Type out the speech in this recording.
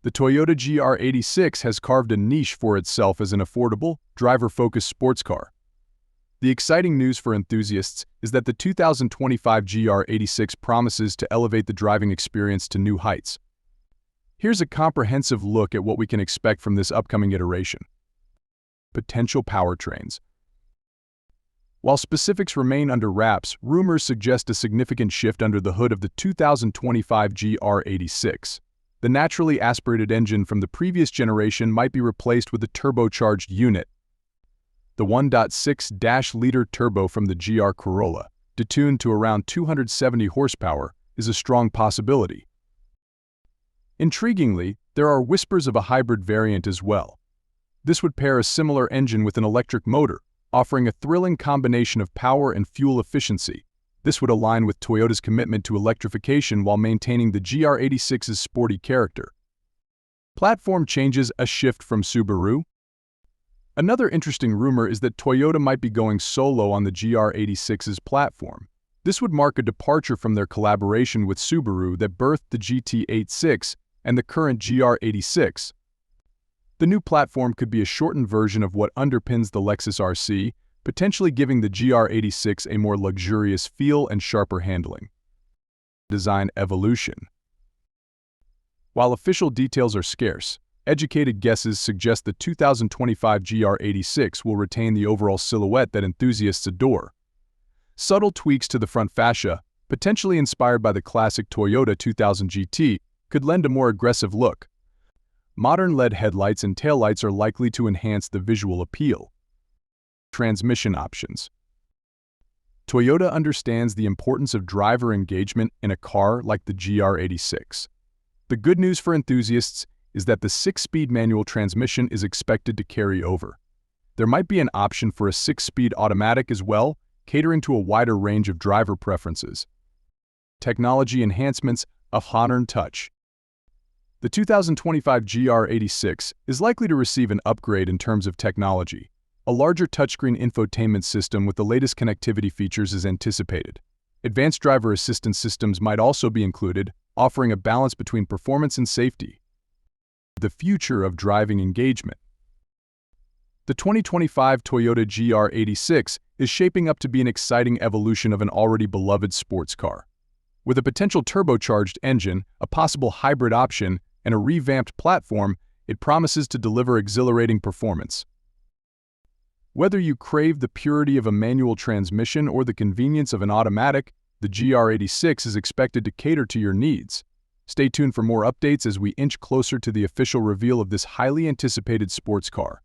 The Toyota GR86 has carved a niche for itself as an affordable, driver-focused sports car. The exciting news for enthusiasts is that the 2025 GR86 promises to elevate the driving experience to new heights. Here's a comprehensive look at what we can expect from this upcoming iteration. Potential powertrains. While specifics remain under wraps, rumors suggest a significant shift under the hood of the 2025 GR86. The naturally aspirated engine from the previous generation might be replaced with a turbocharged unit. The 1.6-liter turbo from the GR Corolla, detuned to around 270 horsepower, is a strong possibility. Intriguingly, there are whispers of a hybrid variant as well. This would pair a similar engine with an electric motor, offering a thrilling combination of power and fuel efficiency. This would align with Toyota's commitment to electrification while maintaining the GR86's sporty character. Platform changes, a shift from Subaru. Another interesting rumor is that Toyota might be going solo on the GR86's platform. This would mark a departure from their collaboration with Subaru that birthed the GT86 and the current GR86. The new platform could be a shortened version of what underpins the Lexus RC, potentially giving the GR86 a more luxurious feel and sharper handling. Design evolution. While official details are scarce, educated guesses suggest the 2025 GR86 will retain the overall silhouette that enthusiasts adore. Subtle tweaks to the front fascia, potentially inspired by the classic Toyota 2000 GT, could lend a more aggressive look. Modern LED headlights and taillights are likely to enhance the visual appeal. Transmission options. Toyota understands the importance of driver engagement in a car like the GR86. The good news for enthusiasts is that the 6-speed manual transmission is expected to carry over. There might be an option for a 6-speed automatic as well, catering to a wider range of driver preferences. Technology enhancements, a modern touch. The 2025 GR86 is likely to receive an upgrade in terms of technology. A larger touchscreen infotainment system with the latest connectivity features is anticipated. Advanced driver assistance systems might also be included, offering a balance between performance and safety. The future of driving engagement. The 2025 Toyota GR86 is shaping up to be an exciting evolution of an already beloved sports car. With a potential turbocharged engine, a possible hybrid option, and a revamped platform, it promises to deliver exhilarating performance. Whether you crave the purity of a manual transmission or the convenience of an automatic, the GR86 is expected to cater to your needs. Stay tuned for more updates as we inch closer to the official reveal of this highly anticipated sports car.